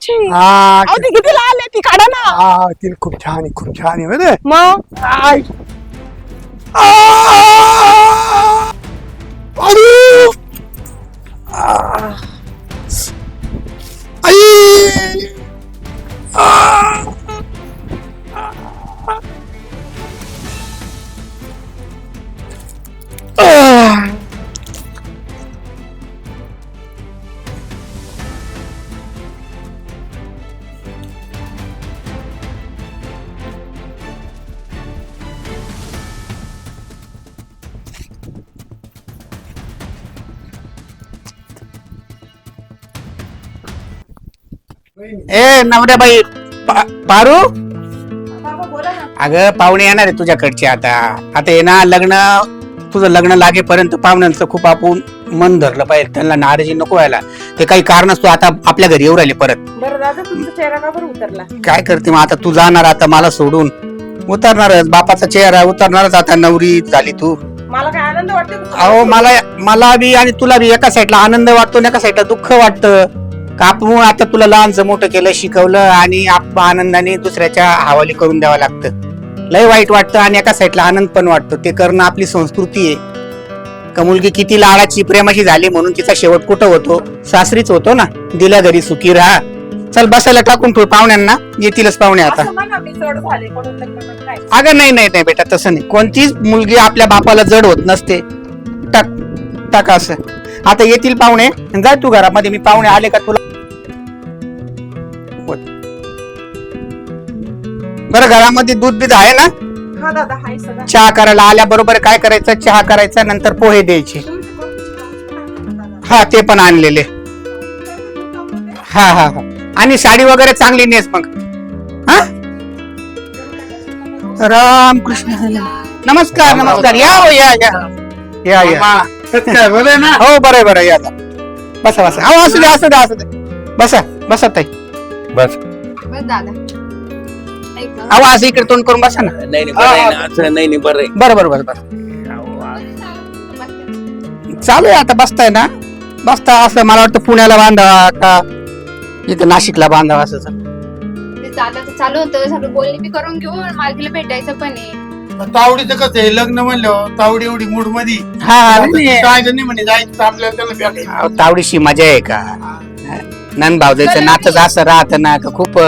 आमची हा अहो, ती किती लाल आहे ती काढा ना. हा ती खूप छान आहे, खूप छान आहे बरं. मग आय. आ! अरे! आ! आई! आ! आ! ए नवऱ्याबाई पारू अगं पाहुणे येणार आहे तुझ्याकडचे आता आता ये ना लग्न तुझं लग्न लागेपर्यंत पाहुण्यांचं खूप आपण मन धरलं पाहिजे त्यांना नाराजी नको व्हायला ते काही कारण असतो आता आपल्या घरी येऊ राहिले परत बरं दादा तुमचा चेहरा का बरं उतरला. काय करते मग आता तू जाणार आता मला सोडून उतरणारच बापाचा चेहरा उतरणारच आता नवरी झाली तू मला काय आनंद वाटतो. अहो मला बी आणि तुला बी एका साईडला आनंद वाटतो आणि एका साईडला दुःख वाटतं का आपण आता तुला लहानचं मोठं केलं शिकवलं आणि आपण आनंदाने दुसऱ्याच्या हवाली करून द्यावं लागतं लय वाईट वाटतं आणि एका साईडला आनंद पण वाटतो ते करणं आपली संस्कृती आहे का मुलगी किती लाडाची प्रेमाची झाली म्हणून तिचा शेवट कुठं होतो सासरीच होतो ना दिल्या घरी सुखी राहा चल बसायला टाकून ठेव पाहुण्यांना येतीलच पाहुणे आता असं म्हणा मी जड झाले म्हणून लग्न पण काय. अगं नाही बेटा तसं नाही कोणतीच मुलगी आपल्या बापाला जड होत नसते टाक टाक असं आता येतील पाहुणे जाय तू घरामध्ये मी पाहुणे आले का तुला बरं घरामध्ये दूध बीध आहे ना हा दादा हाय सगळं. चहा करायला आल्याबरोबर काय करायचं चहा करायचा नंतर पोहे द्यायचे हा ते पण आणलेले हा आणि साडी वगैरे चांगली नेस मग हा राम कृष्ण हरी. नमस्कार या हो या हो बरं या आता. बसा हो असू दे बसा ताई बस दादा अहो असं इकडे तोंड करून बसा ना नाही बरं आहे. बरं चालू आहे आता बसताय ना बसता असं मला वाटतं पुण्याला बांधावा का इथं नाशिकला बांधावा असं दादाचं चालू होतं सगळं बोलणी बी करून घेऊन मालकीला भेटायचं पण आहे तावडीचं कसं आहे लग्न म्हणलं तावडी एवढी मूड मध्ये नाही म्हणे जायचं आपल्याला त्याला भेटायचं. अहो, तावडीशी मजा आहे का नंद भावजायचं नातच असं राहत ना का खूप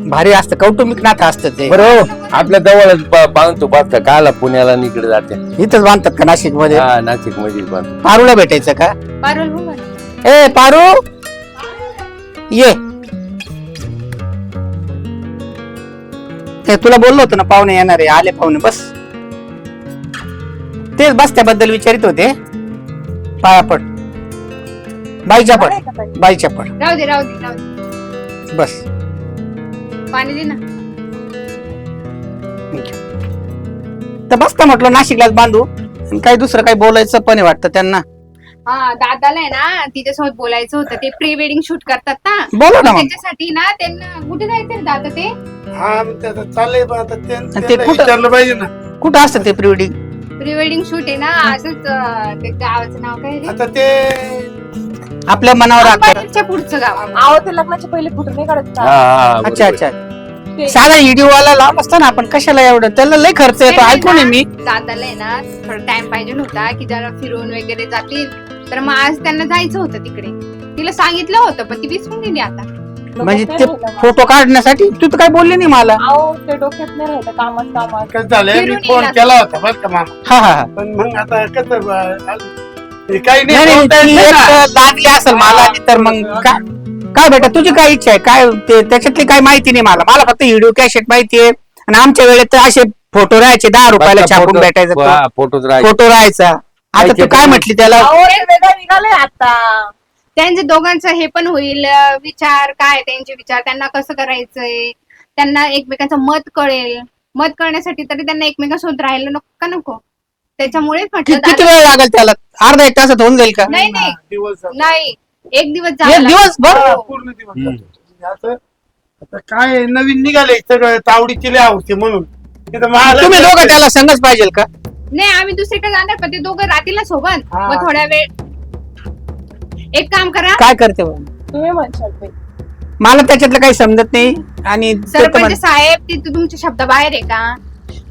भारी असतं कौटुंबिक नातं असतं ते बरं आपल्या जवळच बांधतो बसता काला पुण्याला इकडे जाते इथंच बांधतात का नाशिक मध्ये हा नाशिक मध्ये बांधतो पारूला भेटायचं का पारुल हो म्हणे. ए पारू ये तुला बोललो होतो ना पाहुणे येणार आहे आले पाहुणे बस तेच बस त्याबद्दल विचारित होते पाया पड बाईच्या पड राहू दे बस पाणी दे ना तर बसता म्हटलं नाशिकलाच बांधू आणि काही दुसरं काही बोलायचं पण वाटतं त्यांना हा दादाला आहे ना तिच्यासोबत बोलायचं होतं ते प्री वेडिंग शूट करतात ना बोला ना मग. त्याच्यासाठी ना त्यांना कुठे जायचं दादा ते हा मग त्याचं चाललंय पण आता ते त्यांना कुठं- विचारलं पाहिजे ना कुठं असतं ते प्रिवेडिंग प्री वेडिंग शूट आहे ना असंच ते गावाचं नाव काय रे? आता ते आपल्या मनावर राहतं. अंबानीच्या पुढचं गाव अहो ते लग्नाचे पहिले फोटो नाही काढत का? अच्छा साधा व्हिडिओ वाला लांब असता ना आपण कशाला एवढं त्याला लय खर्च येतो ऐकून आहे मी दादाला आहे ना थोडा टाइम पाहिजे होता की जरा फिरून वगैरे जातील तर मग आज त्यांना जायचं होतं तिकडे तिला सांगितलं होतं पण ती विसरून गेली आता म्हणजे डोक्यात ते नाही राहिलं फोटो काढण्यासाठी तू तर काही बोलली नाही मला मला. अहो ते डोक्यात नाही राहिलं कामात कसं झालंय मी फिरून फोन येईल केला होता बरं का मामा हा पण मग आता कसं काही नाही, नाही, बोलता ती येत नाही एक लागली असेल मला आधी तर मग काय बेटा तुझी काय इच्छा आहे काय ते त्याच्यातली काय माहिती नाही मला फक्त व्हिडिओ कॅसेट माहिती आहे आणि आमच्या वेळेत तर असे फोटो राहायचे 10 रुपयाला छापून भेटायचा फोटोच फोटो राहायचा आता तू काय म्हटली त्याला अहो ते वेगळं निघालंय आता. त्यांचे दोघांचं हे पण होईल विचार काय त्यांचे विचार त्यांना कसं करायचंय त्यांना एकमेकांचं मत कळण्यासाठी तरी त्यांना एकमेकांसोबत राहायला नको त्याच्यामुळेच म्हटलं किती वेळ लागेल त्याला अर्धा एक तासात होऊन जाईल का नाही दिवस नाही एक दिवस एक झाला दिवस बरं पूर्ण दिवस जातो. असं आता काय नवीन निघालंय सगळं तावडीची लय आवडते म्हणून तिथं मला- तुम्ही दोघं त्याला संगच पाहिजे का नाही आम्ही दुसरीकडे जाणार पण ते दोघं राहतील ना सोबत हा. मग थोड्या वेळ एक काम करा काय करते बा? तुम्ही म्हणशाल ते. मला त्याच्यातलं काही समजत नाही. आणि ते तर सरपंच म्हण- साहेब ती तुमच्या शब्दाबाहेर आहे का?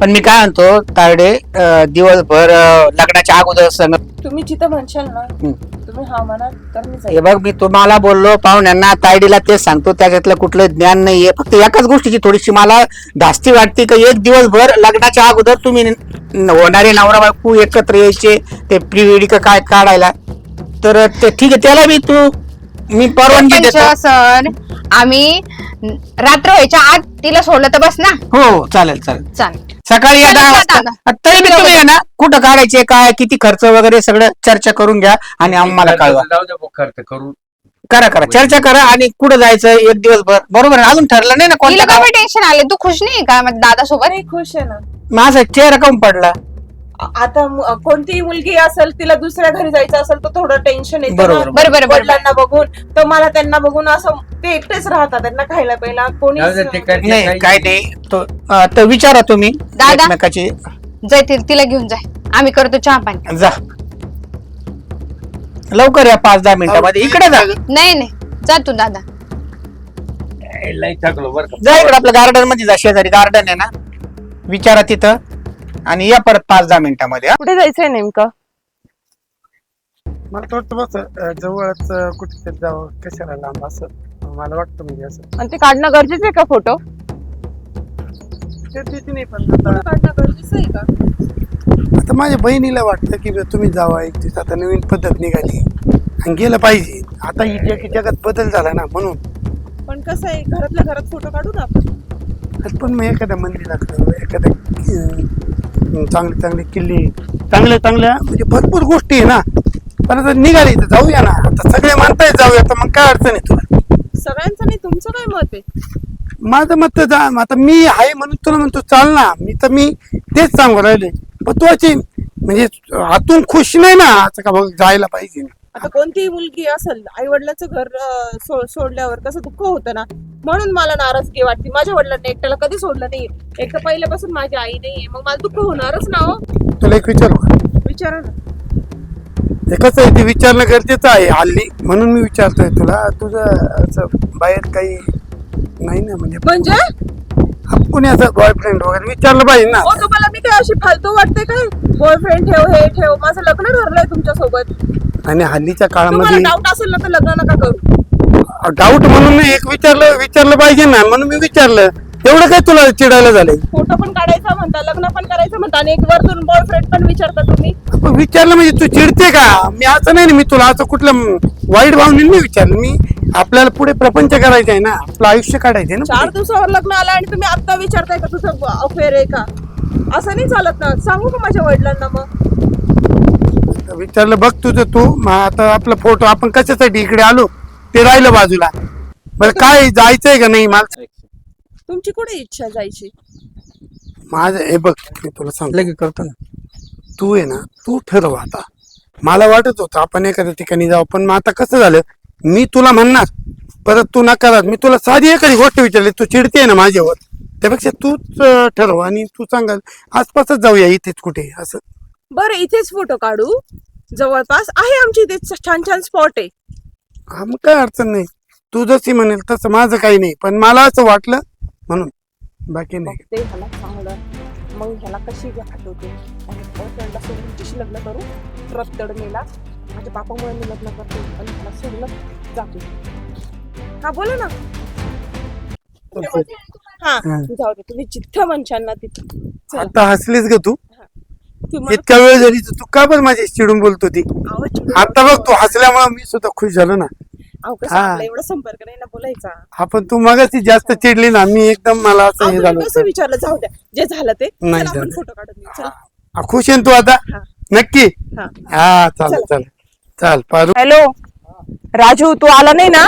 पण मी काय म्हणतो तायडे, दिवसभर लग्नाच्या अगोदर संग तुम्ही जिथं म्हणशाल ना तुम्ही हा म्हणाल तर मी हे जाईल. बघ, मी तुम्हाला बोललो पाहुण्यांना, तायडीला तेच सांगतो, त्याच्यातलं कुठलं ज्ञान नाहीये. फक्त एकाच गोष्टीची थोडीशी मला धास्ती वाटते की एक दिवसभर लग्नाच्या अगोदर तुम्ही होणारे नवरा बायको एकत्र यायचे ते प्री वेडिंग काय काढायला, तर ते ठीक आहे, त्याला मी परवानगी देतो. सरपंच सर, आम्ही रात्र व्हायच्या आत तिला सोडलं तर बस ना. हो चालेल चालेल. चालेल. सकाळी या चला 10 वाजता. दादा. तरी बी तुम्ही आहे ना, कुठं काढायचे, काय किती खर्च वगैरे सगळं चर्चा करून घ्या आणि आम्हाला कळवा. जाऊ दे भाऊ, खर्च करू. करा चर्चा करा आणि कुठं जायचं एक दिवसभर, बरोबर आहे? अजून ठरलं नाही ना तिला कोणत्या काय गावात. टेन्शन आले? तू खुश नाही का दादा सोबत? नाही खुश आहे ना. माझा चेहरा कमी पडला. आता कोणतीही मुलगी असेल तिला दुसऱ्या घरी जायचं असेल तर थोडं टेन्शन येतं बरोबर, ना. बरोबर, बरोबर. वडिलांना बघून तर मला त्यांना बघून असं ते एकटेच राहतात, त्यांना खायला प्यायला कोणी जाऊ दे, ते काय- ते नाही काही- काय नाही तर विचारा तुम्ही दादा. एकमेकाची. जाय तिला घेऊन जाय, आम्ही करतो चहा पाणी. जा लवकर या, 5-10 मिनिटामध्ये इकडे जा. नाही जा तू दादा. लई थकलो बरं का. जा इकडे, आपल्या गार्डन मध्ये जा, शेजारी गार्डन आहे ना, विचारा तिथं आणि या परत 5-10 मिनिटामध्ये. कुठे जायचंय नेमकं? मला तर वाटतं बस जवळच कुठेतरी जावं, कशाला लांब असं मला वाटतं. म्हणजे असं आणि ते काढणं गरजेचं आहे का फोटो? ते तिथे नाही, पण आता काढणं गरजेचं आहे का? आता माझ्या बहिणीला वाटतं की तुम्ही जावा एक दिवस, आता नवीन पद्धत निघाली आणि गेलं पाहिजे. आता ही जगात बदल झाला ना, म्हणून. पण कसं आहे, घरातल्या घरात फोटो काढू ना आपण. पण मग एखाद्या मंदिराकडं, एखाद्या चांगले किल्ले, चांगल्या म्हणजे भरपूर गोष्टी आहे ना. पण आता निघाली तर जाऊया ना. आता सगळे म्हणताय जाऊया, तर मग काय अडचण आहे तुला? सगळ्यांचं नाही, तुमचं काय मत आहे? माझं मत तर जा, आता मी आहे म्हणून तुला म्हणतो चाल ना. मी तेच सांगू राहिले. पण तू अशी म्हणजे आतून खुश नाही ना असं का, बघ जायला पाहिजे. आता कोणतीही मुलगी असेल, आई वडिलाचं घर सोडल्यावर कसं दुःख होतं ना, म्हणून मला नाराजगी वाटते. माझ्या वडिलांनी एकट्याला कधी सोडलं नाही. एक तर पहिल्यापासून माझी आई नाहीये, मग मला दुःख होणारच ना. हो तुला एक विचारू का? विचारा ना. ते कसं आहे, ते विचारणं गरजेचं आहे हल्ली, म्हणून मी विचारतोय तुला. तुझं असं बाहेर काही नाही ना, म्हणजे कोणी असं बॉयफ्रेंड वगैरे विचारलं पाहिजे ना. हो, तुम्हाला मी काय अशी फालतू वाटते काय? बॉयफ्रेंड ठेव, हे ठेव. माझं लग्न ठरलंय तुमच्या सोबत. आणि हल्लीच्या तुम्हाला काळामध्ये डाऊट असेल ना तर लग्न नका करू. डाऊट म्हणून एक विचारलं पाहिजे ना, म्हणून मी विचारलं. एवढं काय तुला चिडायला झालंय? फोटो पण काढायचा म्हणता, लग्न पण करायचं म्हणता आणि एक वरतून बॉयफ्रेंड पण विचारता तुम्ही. आपण विचारलं म्हणजे तू चिडते का? मी असं नाही ना, मी तुला असं कुठलं वाईट भावनेने नाही विचारलं. मी आपल्याला पुढे प्रपंच करायचा आहे ना, आपलं आयुष्य काढायचंय ना 4 दिवसावर लग्न आलं आणि तुम्ही आता विचारताय का तुझं अफेअर आहे का? असं नाही चालत ना. सांगू का माझ्या वडिलांना मग? पुढे. विचारलं बघ तुझं तू. मग आता आपला फोटो आपण कशासाठी इकडे आलो ते राहिलं बाजूला. बरं काय जायचंय का नाही? मला तुमची कुठे इच्छा जायची? माझं हे बघ, मी तुला सांगतो, लगेच करतो ना. तू आहे ना, तू ठरव आता. मला वाटत होतं आपण एखाद्या ठिकाणी जाऊ, पण मग आता कसं झालं, मी तुला म्हणणार परत तू नकारात. मी तुला साधी एखादी गोष्ट विचारली, तू चिडते ना माझ्यावर, त्यापेक्षा तूच ठरव आणि तू सांगाल आसपासच जाऊया, इथेच कुठे असं. बरं, इथेच फोटो काढू. जवळपास आहे आमची इथे छान छान स्पॉट आहे. हा मग काय अडचण नाही. तू जशी म्हणेल तसं, माझं काही नाही. पण मला असं वाटलं म्हणून, बाकी नाही. ते ह्याला चांगलं, मग ह्याला कशी आठवते आणि बॉयफ्रेंडला सोडून कशी लग्न करू? रत्तड मेला. माझ्या बापामुळे मी लग्न करते आणि ह्याला सोडूनच जाते. हा बोला ना. हा हा. जाऊ दे, तुम्ही जिथं म्हणशाल ना तिथं. चला. आता हसलीस ग तू? तुम्हाला इतका वेळ झाली तू का बरं माझी चिडून बोलतो ती? आवाज चिडून आता बघ, तू हसल्यामुळे मी सुद्धा खुश झालो ना. अहो, कसं हा. आपला एवढा संपर्क नाही ना बोलायचा. आपण तू मगाशी जास्त चिडली ना, मी एकदम मला असं अहो, हे तुम्ही झालं कसं होतं. विचारलं? जाऊ द्या, जे झालं ते. नाही चला, आपण झालं. फोटो काढून घेऊ. चला. हा, खुश आहे ना तू आता? हा. नक्की? हा. हा चालेल चला. चालेल. चाल पारू. हॅलो राजू, तू आला नाही ना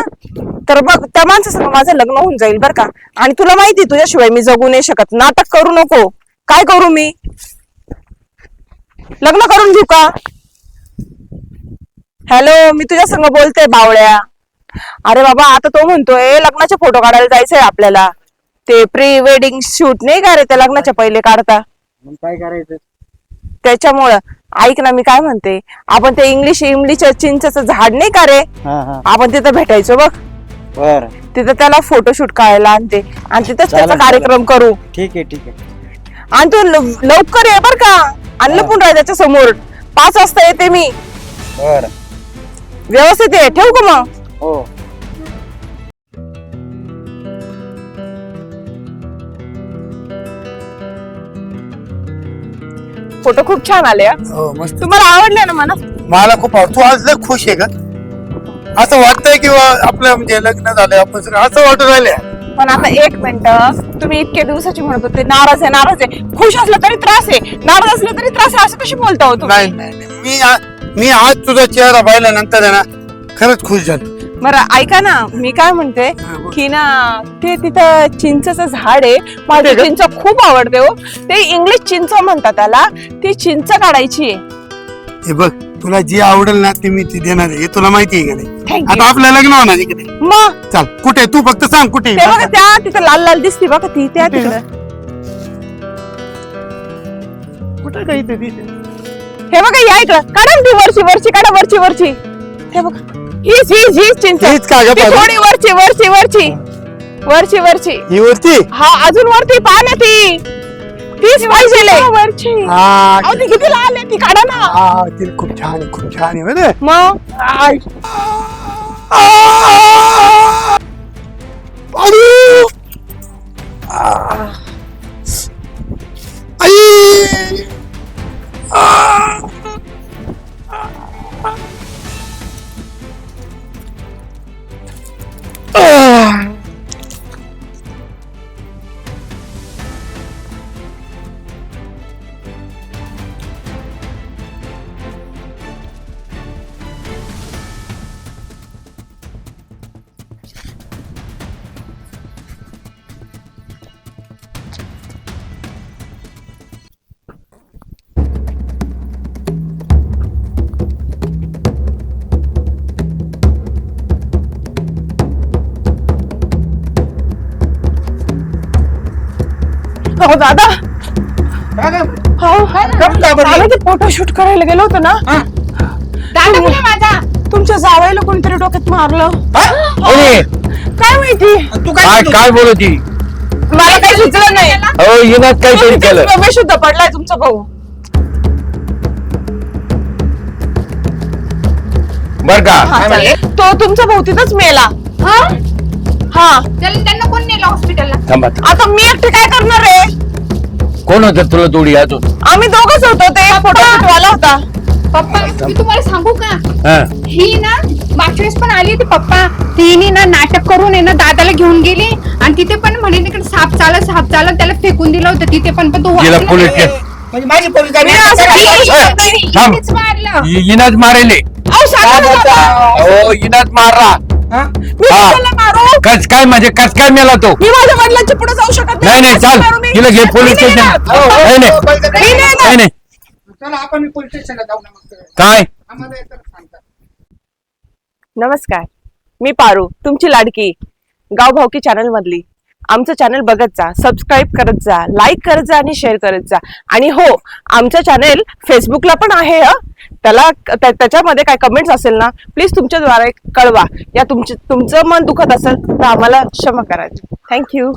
तर बघ, त्या माणसासंग माझं लग्न होऊन जाईल बर का. आणि तुला माहिती, तुझ्याशिवाय मी जगू नाही शकत. नाटक करू नको. काय करू मी? लग्न करून घेऊ का? हॅलो, मी तुझ्या संग बोलते बावळ्या. अरे बाबा, आता तो म्हणतोय लग्नाचे फोटो काढायला जायचंय आपल्याला. ते प्री वेडिंग शूट नाही का रे, त्या लग्नाच्या पहिले काढता. मग काय करायचं? त्याच्यामुळं ऐक ना, मी काय म्हणते, आपण ते इंग्लिशच्या चिंचेचं झाड नाही का रे, आपण तिथं भेटायचो बघ. बर तिथं त्याला फोटोशूट करायला आणते आणि तिथंच त्याचा चालेल, कार्यक्रम करू. ठीक आहे आणि तू लवकर ये बर का. आणि लपून राह त्याच्या समोर. 5 वाजता येते मी. बर व्यवस्थित ये. ठेवू का मग? हो फोटो खूप छान आले हा. हो मस्त. तुम्हाला आवडले ना मला? मला खूप आवडतो. तू आज लय खुश आहे का? असं वाटतंय किंवा आपलं म्हणजे लग्न झालंय आपण सगळं असं वाटून राहिले. पण आता 1 मिनिट. तुम्ही इतके दिवसाची म्हणत होते नाराज आहे. खुश असलं तरी त्रास आहे, नाराज असलं तरी त्रास आहे, असं कशी बोलता हो तुम्ही? नाही. मी आज तुझा चेहरा पाहिल्यानंतर आहे ना खरंच खुश झालो. बरं ऐका ना, मी काय म्हणते की ना ते तिथं चिंचचं झाड आहे. मला का? चिंच खूप आवडते हो. ते इंग्लिश चिंच म्हणतात त्याला. ती चिंच काढायची आहे. हे बघ, तुला जी आवडेल ना ती मी ती देणार आहे. हे तुला माहिती आहे का नाही? Thank आता you. आपलं लग्न होणार आहे की नाही? मग चाल कुठे तू फक्त सांग कुठे ते बघा त्या तिथं लाल लाल दिसते बघा ती त्या कुठे तिकडं. कुठे काही ते तिथे. हे बघा या इकडं. काढा ना ती वरची काढा वरची. हे बघा हीच चिंच. हीच का ग ती पाहू? थोडी वरची. ही वरती. हा अजून वरती पहा ना ती. तीच पाहिजे वरची. हा अहो ती किती लाल आहे ती काढा ना. हा, ती खूप छान आहे माहिती मग हो दादा. हो आम्ही ते फोटोशूट करायला गेलो होतो ना. दादा कुठे माझा? तुमच्या जावयाला कोणतरी डोक्यात मारलं. कोणी? काय माहिती. काय बोलत ती? मला काही सुचलं नाही. हो इनात काहीतरी केलं. बेशुद्ध पडलाय तुमचा भाऊ. बर का? हा, चालेल. तो तुमचा भाऊ तिथंच मेला. हा त्यांना कोण नेलं हॉस्पिटलला? थांबा. आता मी एकटे काय करणार आहे? कोण होतं तुला तोडी अजून? आम्ही दोघच होतो. ते फोटोशूट वाला होता. पप्पा मी तुम्हाला सांगू का? हा. ही ना मागच्या वेळेस पण आली होती पप्पा. तिने ना नाटक करून आहे ना दादाला घेऊन गेली आणि तिथे पण म्हणे तिकडे साप चालत त्याला फेकून दिलं होतं तिथे पण तो गेला वाचला पोलीस नाही. स्टेशन. माझी पोलीस मी असं काही थांब. हिनेच मारलं. इनात मारेले. अहो, सांगा ना दादा. हो इनात मारला. मी हा. कशाला मारू? कस काय मेला तो? मी माझ्या वडिलांच्या पुढे जाऊ शकत नाही कशाला चाल मारू मी? तिला घे पोलीस मी नाही स्टेशन. येणार. नाही चला आपण पोलीस स्टेशनला जाऊ ना मग. काय आम्हाला एकच सांगतात. नमस्कार, मी पारू, तुमची लाडकी गावभावकी चॅनल मधली. आमचं चॅनल बघत जा, सबस्क्राईब करत जा, लाईक करत जा आणि शेअर करत जा. आणि हो, आमचं चॅनल फेसबुकला पण आहे. त्याच्यामध्ये काय कमेंट्स असेल ना, प्लीज तुमच्याद्वारे कळवा. या तुमचं मन दुखत असेल तर आम्हाला क्षमा करा. थँक्यू.